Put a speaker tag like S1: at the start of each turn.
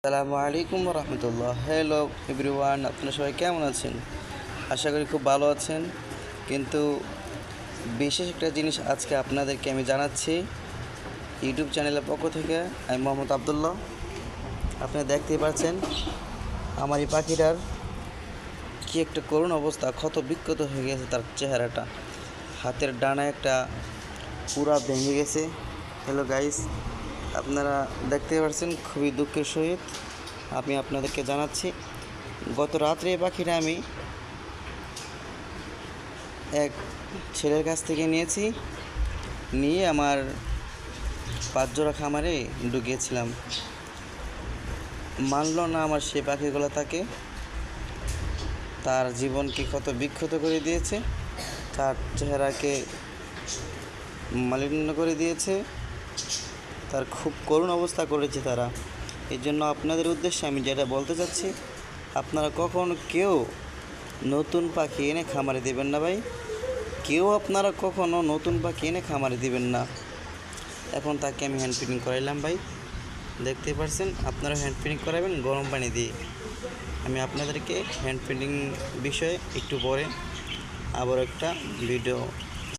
S1: আসসালামু আলাইকুম রহমতুল্লাহ। Hello everyone, আপনারা সবাই কেমন আছেন? আশা করি খুব ভালো আছেন। কিন্তু বিশেষ একটা জিনিস আজকে আপনাদেরকে আমি জানাচ্ছি ইউটিউব চ্যানেলের পক্ষ থেকে। আমি মোহাম্মদ আবদুল্লাহ। আপনারা দেখতেই পাচ্ছেন আমার এই পাখিটার কী একটা করুণ অবস্থা, ক্ষত বিক্ষত হয়ে গেছে তার চেহারাটা। হাতের ডানা একটা পুরা ভেঙে গেছে। হ্যালো গাইস, আপনারা দেখতে পাচ্ছেন, খুবই দুঃখের সহিত আমি আপনাদেরকে জানাচ্ছি, গত রাত্রে এই পাখিটা আমি এক ছেলের কাছ থেকে নিয়ে আমার 5 জোড়া খামারে ঢুকিয়েছিলাম। মানল না আমার সে পাখিগুলো তার জীবনকে কত বিক্ষত করে দিয়েছে, তার চেহারাকে মালিন্য করে দিয়েছে, তার খুব করুণ অবস্থা করেছে তারা। এই জন্য আপনাদের উদ্দেশ্যে আমি যেটা বলতে চাচ্ছি, আপনারা কেউ নতুন পাখি এনে খামারে দেবেন না ভাই। আপনারা কখনও নতুন পাখি এনে খামারে দিবেন না। এখন তাকে আমি হ্যান্ড ফিডিং করাইলাম ভাই, দেখতেই পাচ্ছেন। আপনারা হ্যান্ড ফিডিং করাবেন গরম পানি দিয়ে। আমি আপনাদেরকে হ্যান্ড ফিডিং বিষয়ে একটু পরে আবার একটা ভিডিও